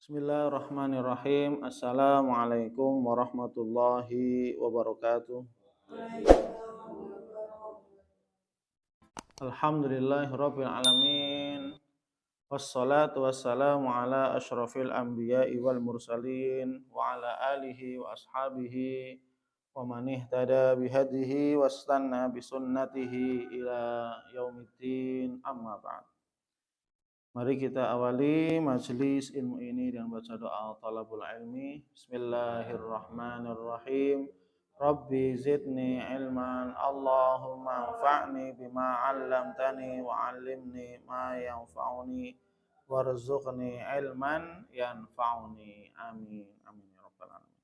Bismillahirrahmanirrahim. Assalamualaikum warahmatullahi wabarakatuh. Alhamdulillahirabbil alamin. Wassalatu wassalamu ala asyrafil anbiya'i wal mursalin wa ala alihi wa ashabihi wa man ihtada bihadihi wastanna bisunnatihi ila yaumiddin, amma ba'd. Mari kita awali majelis ilmu ini dengan baca doa talabul ilmi. Bismillahirrahmanirrahim. Rabbi zidni ilman, Allahumma anfa'ni bima 'allamtani wa 'allimni ma yanfa'uni warzuqni ilman yanfa'uni. Amin. Amin ya rabbal alamin.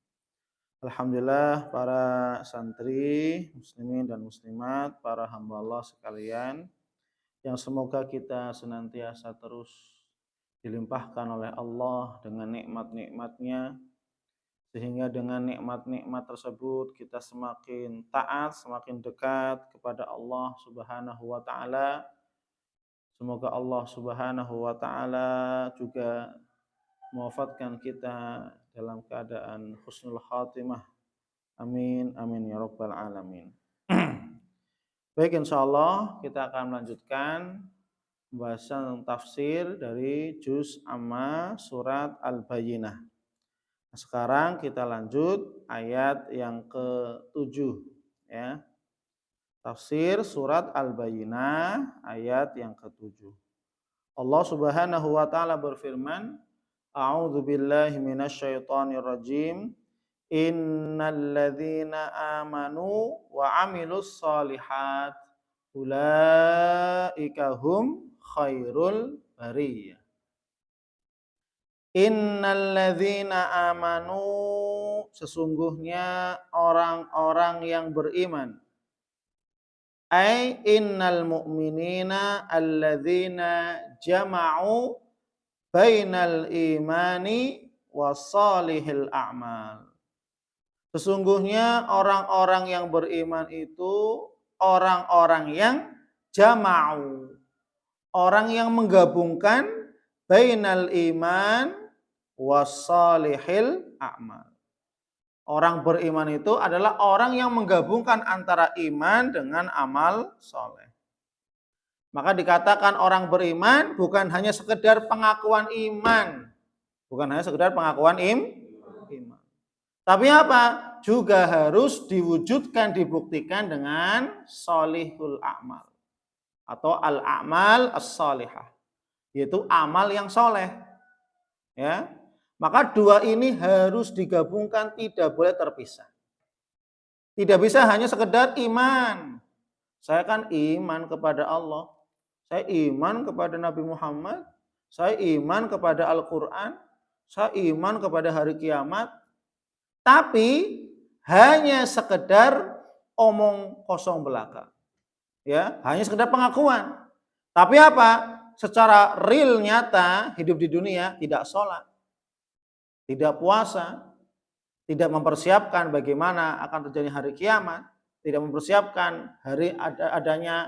Alhamdulillah, para santri, muslimin dan muslimat, para hamba Allah sekalian, yang semoga kita senantiasa terus dilimpahkan oleh Allah dengan nikmat-nikmatnya, sehingga dengan nikmat-nikmat tersebut kita semakin taat, semakin dekat kepada Allah Subhanahu wa ta'ala. Semoga Allah Subhanahu wa ta'ala juga mewafatkan kita dalam keadaan husnul khatimah. Amin, amin ya rabbal alamin. Baik, insyaallah kita akan melanjutkan pembahasan tafsir dari juz amma surat Al-Bayyinah. Nah, sekarang kita lanjut ayat yang ke-7 ya. Tafsir surat Al-Bayyinah ayat yang ke-7. Allah Subhanahu wa taala berfirman, A'udzu billahi minasyaitonir rajim. Innalladzina amanu wa amilus shalihat ulaika hum khairul bariyah. Innalladzina amanu, sesungguhnya orang-orang yang beriman. Ai innal mu'minina alladzina jama'u bainal imani wassalihil a'mal. Sesungguhnya orang-orang yang beriman itu orang-orang yang jama'u, orang yang menggabungkan bainal iman wassalihil a'mal. Orang beriman itu adalah orang yang menggabungkan antara iman dengan amal soleh. Maka dikatakan orang beriman bukan hanya sekedar pengakuan iman, bukan hanya sekedar pengakuan iman. Tapi apa? Juga harus diwujudkan, dibuktikan dengan solihul a'mal atau al-a'mal as-solihah, yaitu amal yang soleh. Ya, maka dua ini harus digabungkan, tidak boleh terpisah. Tidak bisa hanya sekedar iman. Saya kan iman kepada Allah, saya iman kepada Nabi Muhammad, saya iman kepada Al-Quran, saya iman kepada hari kiamat. Tapi hanya sekedar omong kosong belaka. Ya, hanya sekedar pengakuan. Tapi apa? Secara real nyata hidup di dunia tidak sholat, tidak puasa, tidak mempersiapkan bagaimana akan terjadi hari kiamat, tidak mempersiapkan adanya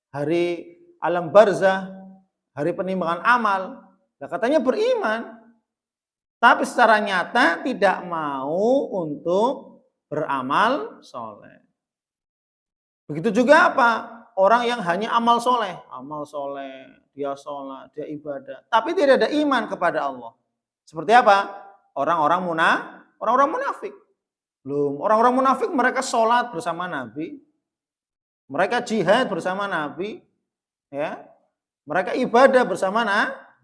hari alam barzah, hari penimbangan amal. Nah, katanya beriman, tapi secara nyata tidak mau untuk beramal soleh. Begitu juga apa? Orang yang hanya amal soleh, dia sholat, dia ibadah, tapi tidak ada iman kepada Allah. Seperti apa? Orang-orang munafik. Belum, orang-orang munafik mereka sholat bersama Nabi, mereka jihad bersama Nabi, ya, mereka ibadah bersama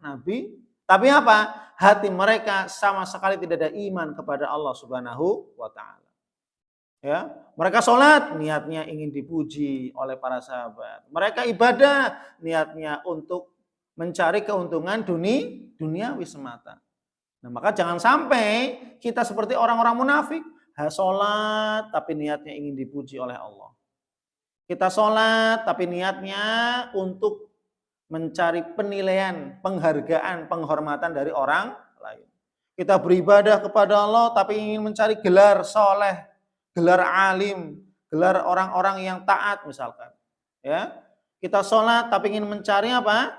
Nabi. Tapi apa? Hati mereka sama sekali tidak ada iman kepada Allah Subhanahu wa ta'ala. Ya, mereka sholat niatnya ingin dipuji oleh para sahabat. Mereka ibadah niatnya untuk mencari keuntungan duniawi semata. Nah, maka jangan sampai kita seperti orang-orang munafik, sholat tapi niatnya ingin dipuji oleh Allah. Kita sholat tapi niatnya untuk mencari penilaian, penghargaan, penghormatan dari orang lain. Kita beribadah kepada Allah tapi ingin mencari gelar soleh, gelar alim, gelar orang-orang yang taat misalkan. Ya, kita sholat tapi ingin mencari apa?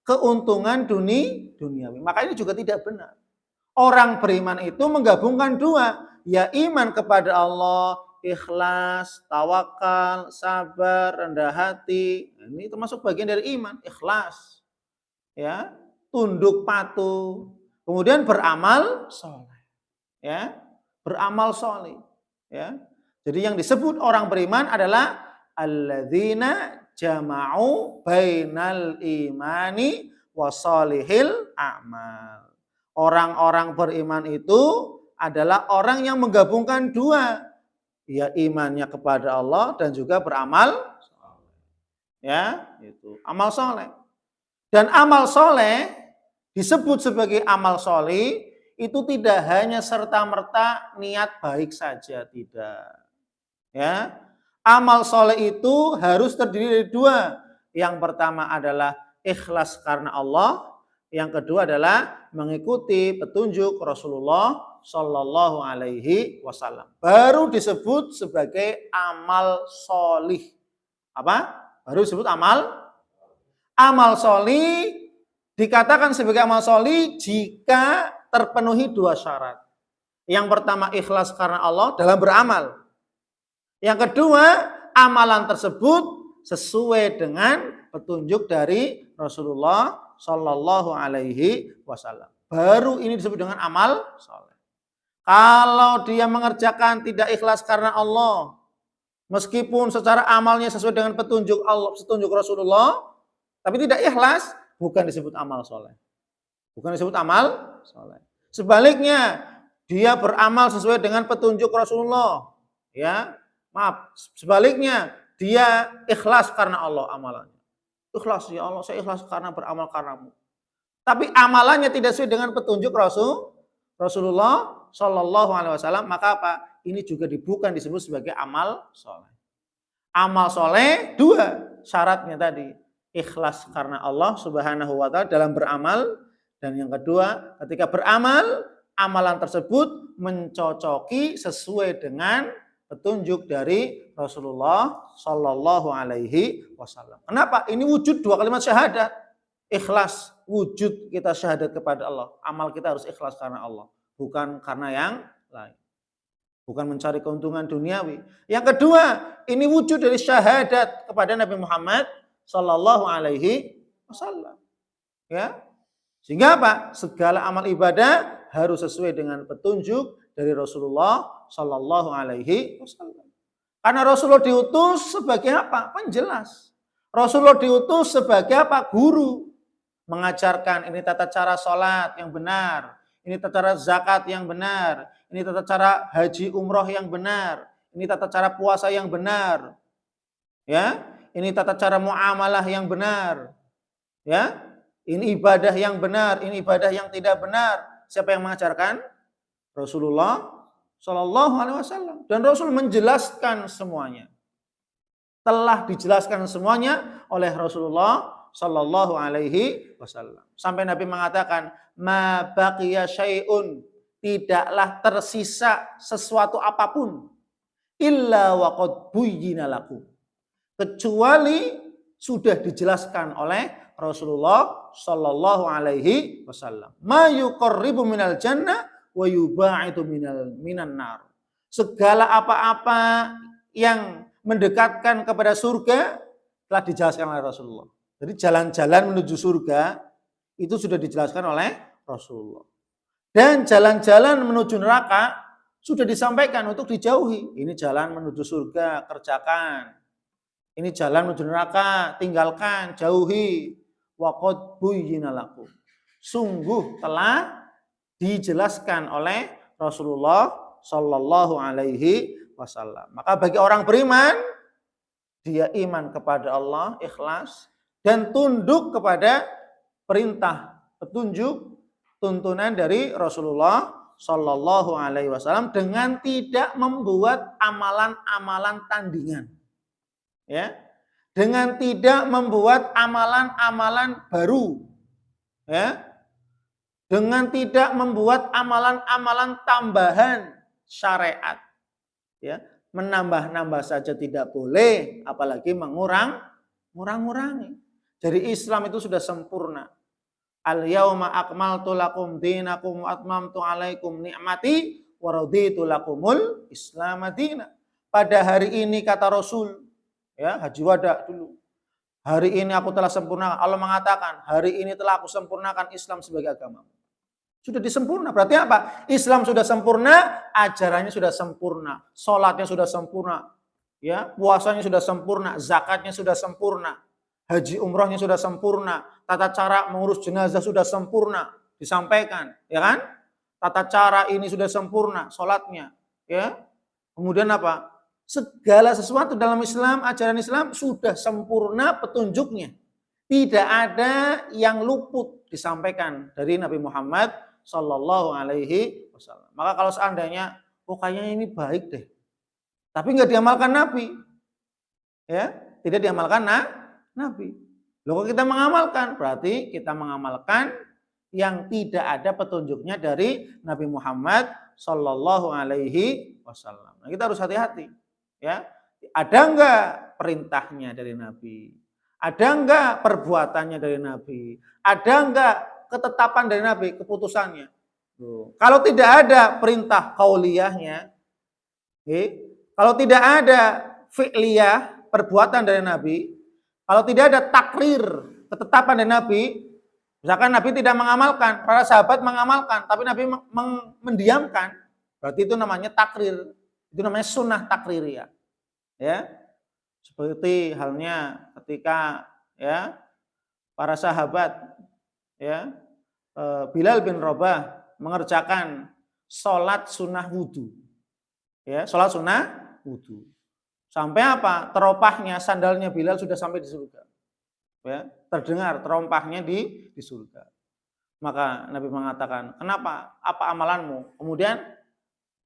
Keuntungan duniawi. Maka ini juga tidak benar. Orang beriman itu menggabungkan dua, ya iman kepada Allah, ikhlas, tawakal, sabar, rendah hati. Ini termasuk bagian dari iman, ikhlas. Ya, tunduk patuh. Kemudian beramal soleh. Ya, beramal soleh. Ya. Jadi yang disebut orang beriman adalah alladzina jama'u bainal imani wasolihil a'mal. Orang-orang beriman itu adalah orang yang menggabungkan dua, ya imannya kepada Allah dan juga beramal, ya itu amal soleh. Dan amal soleh disebut sebagai amal soleh itu tidak hanya serta-merta niat baik saja, tidak. Ya, amal soleh itu harus terdiri dari dua. Yang pertama adalah ikhlas karena Allah. Yang kedua adalah mengikuti petunjuk Rasulullah Shallallahu Alaihi Wasallam. Baru disebut sebagai amal solih. Apa? Baru disebut amal solih. Dikatakan sebagai amal solih jika terpenuhi dua syarat. Yang pertama ikhlas karena Allah dalam beramal. Yang kedua, amalan tersebut sesuai dengan petunjuk dari Rasulullah Shallallahu Alaihi Wasallam. Baru ini disebut dengan amal soleh. Kalau dia mengerjakan tidak ikhlas karena Allah, meskipun secara amalnya sesuai dengan petunjuk Allah, petunjuk Rasulullah, tapi tidak ikhlas, bukan disebut amal soleh. Bukan disebut amal soleh. Sebaliknya, dia beramal sesuai dengan petunjuk Rasulullah, ya. Maaf, sebaliknya dia ikhlas karena Allah amalannya. Ikhlas, ya Allah, saya ikhlas karena beramal karenamu. Tapi amalannya tidak sesuai dengan petunjuk Rasulullah Shallallahu Alaihi Wasallam, maka apa? Ini juga bukan disebut sebagai amal soleh. Amal soleh dua syaratnya tadi, ikhlas karena Allah Subhanahu Wa Taala dalam beramal, dan yang kedua ketika beramal amalan tersebut mencocoki sesuai dengan petunjuk dari Rasulullah Shallallahu Alaihi Wasallam. Kenapa? Ini wujud dua kalimat syahadat. Ikhlas, wujud kita syahadat kepada Allah. Amal kita harus ikhlas karena Allah, bukan karena yang lain. Bukan mencari keuntungan duniawi. Yang kedua, ini wujud dari syahadat kepada Nabi Muhammad Shallallahu Alaihi Wasallam. Ya, sehingga apa? Segala amal ibadah harus sesuai dengan petunjuk dari Rasulullah Shallallahu Alaihi Wasallam. Karena Rasulullah diutus sebagai apa? Penjelas. Rasulullah diutus sebagai apa? Guru. Mengajarkan ini tata cara sholat yang benar, ini tata cara zakat yang benar, ini tata cara haji umroh yang benar, ini tata cara puasa yang benar, ya, ini tata cara muamalah yang benar, ya, ini ibadah yang benar, ini ibadah yang tidak benar. Siapa yang mengajarkan? Rasulullah Shallallahu Alaihi Wasallam. Dan Rasul menjelaskan semuanya. Telah dijelaskan semuanya oleh Rasulullah Shallallahu Alaihi Wasallam. Sampai Nabi mengatakan, ma baqiya syai'un, tidaklah tersisa sesuatu apapun, illa waqad buyyina lakum, kecuali sudah dijelaskan oleh Rasulullah Shallallahu Alaihi Wasallam. Ma yuqarribu minal jannah wa yubaidu minan nar. Segala apa-apa yang mendekatkan kepada surga telah dijelaskan oleh Rasulullah. Jadi jalan-jalan menuju surga itu sudah dijelaskan oleh Rasulullah. Dan jalan-jalan menuju neraka sudah disampaikan untuk dijauhi. Ini jalan menuju surga, kerjakan. Ini jalan menuju neraka, tinggalkan, jauhi. Waqad buyyina lakum. Sungguh telah dijelaskan oleh Rasulullah Shallallahu Alaihi Wasallam. Maka bagi orang beriman, dia iman kepada Allah, ikhlas, dan tunduk kepada perintah, petunjuk, tuntunan dari Rasulullah Shallallahu Alaihi Wasallam dengan tidak membuat amalan-amalan tandingan, ya, dengan tidak membuat amalan-amalan baru, ya, dengan tidak membuat amalan-amalan tambahan syariat, ya, menambah-nambah saja tidak boleh, apalagi mengurangi. Jadi Islam itu sudah sempurna. Al-yauma akmaltu lakum dinakum wa atmamtu alaikum ni'mati wa raditu lakumul Islam madina. Pada hari ini kata Rasul, ya, Haji Wada dulu. Hari ini aku telah sempurnakan. Allah mengatakan, hari ini telah aku sempurnakan Islam sebagai agama. Sudah disempurna. Berarti apa? Islam sudah sempurna, ajarannya sudah sempurna, sholatnya sudah sempurna, ya, puasanya sudah sempurna, zakatnya sudah sempurna, haji umrohnya sudah sempurna, tata cara mengurus jenazah sudah sempurna, disampaikan, ya kan? Tata cara ini sudah sempurna, sholatnya, ya. Kemudian apa? Segala sesuatu dalam Islam, ajaran Islam sudah sempurna petunjuknya. Tidak ada yang luput disampaikan dari Nabi Muhammad Sallallahu Alaihi Wasallam. Maka kalau seandainya, kayaknya ini baik deh, tapi nggak diamalkan Nabi, ya, tidak diamalkan Nabi. Loh, kalau kita mengamalkan, berarti kita mengamalkan yang tidak ada petunjuknya dari Nabi Muhammad Sallallahu Alaihi Wasallam. Nah, kita harus hati-hati. Ya, ada enggak perintahnya dari Nabi? Ada enggak perbuatannya dari Nabi? Ada enggak ketetapan dari Nabi, keputusannya? Kalau tidak ada perintah qauliyahnya, kalau tidak ada fi'liyah, perbuatan dari Nabi, kalau tidak ada takrir, ketetapan dari Nabi, misalkan Nabi tidak mengamalkan, para sahabat mengamalkan, tapi Nabi mendiamkan, berarti itu namanya takrir. Itu namanya sunnah takririyah. Ya. Seperti halnya ketika, ya, para sahabat, ya, Bilal bin Rabah mengerjakan sholat sunnah wudhu. Ya, sholat sunnah wudhu. Sampai apa? Teropahnya sandalnya Bilal sudah sampai di surga. Ya, terdengar terompahnya di surga. Maka Nabi mengatakan, kenapa? Apa amalanmu? Kemudian,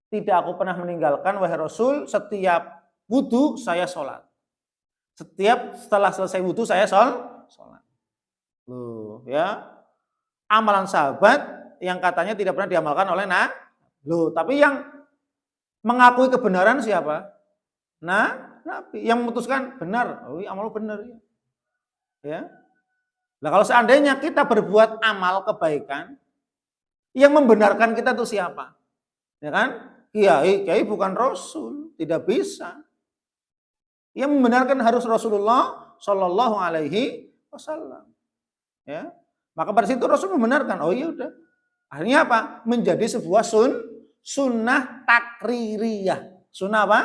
tidak aku pernah meninggalkan, wahai Rasul, setiap wudhu saya sholat. Setelah selesai wudhu saya sholat. Loh, ya, amalan sahabat yang katanya tidak pernah diamalkan oleh Nabi. Tapi yang mengakui kebenaran siapa? Nabi. Yang memutuskan benar. Oh, amal benar. Ya. Nah, kalau seandainya kita berbuat amal kebaikan, yang membenarkan kita itu siapa? Ya kan? Kiai bukan Rasul, tidak bisa. Yang membenarkan harus Rasulullah Shallallahu Alaihi Wasallam. Ya, maka pada situ Rasul membenarkan. Oh iya udah. Akhirnya apa? Menjadi sebuah sunnah takririyah. Sunnah apa?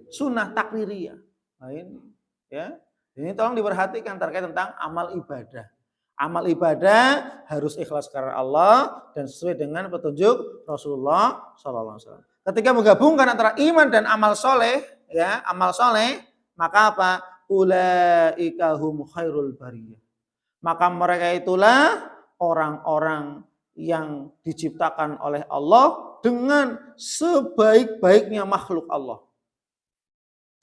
Sunnah takririyah. Nah ini, ya. Ini tolong diperhatikan terkait tentang amal ibadah. Amal ibadah harus ikhlas karena Allah dan sesuai dengan petunjuk Rasulullah SAW. Ketika menggabungkan antara iman dan amal soleh, ya, amal soleh, maka apa? Ulaika hum khairul bariyah. Maka mereka itulah orang-orang yang diciptakan oleh Allah dengan sebaik-baiknya makhluk Allah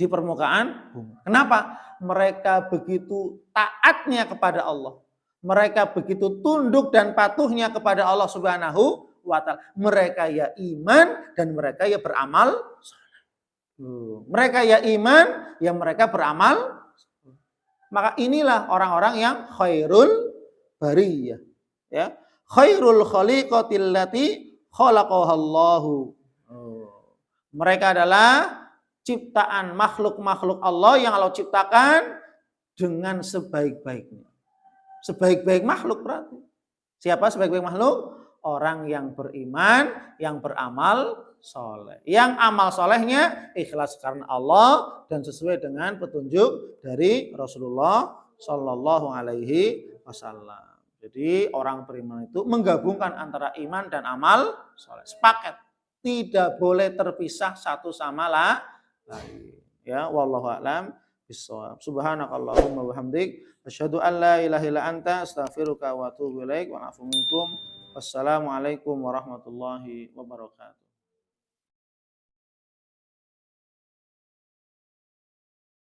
di permukaan bumi. Kenapa? Mereka begitu taatnya kepada Allah. Mereka begitu tunduk dan patuhnya kepada Allah Subhanahu wa Ta'ala. Mereka ya iman dan mereka ya beramal. Mereka ya iman, ya mereka beramal. Maka inilah orang-orang yang khairul bariyah. Ya. Khairul khaliqatil lati khalaqahallahu. Mereka adalah ciptaan makhluk-makhluk Allah yang Allah ciptakan dengan sebaik-baiknya. Sebaik-baik makhluk berarti. Siapa sebaik-baik makhluk? Orang yang beriman, yang beramal soleh. Yang amal solehnya ikhlas karena Allah dan sesuai dengan petunjuk dari Rasulullah Shallallahu Alaihi Wasallam. Jadi orang beriman itu menggabungkan antara iman dan amal soleh. Sepaket. Tidak boleh terpisah satu sama lain. Ya, wallahu a'lam bishawab. Subhanakallahumma wa bihamdik asyhadu an la ilaha illa anta astaghfiruka wa atubu ilaik wa a'fu minkum. Wassalamualaikum warahmatullahi wabarakatuh.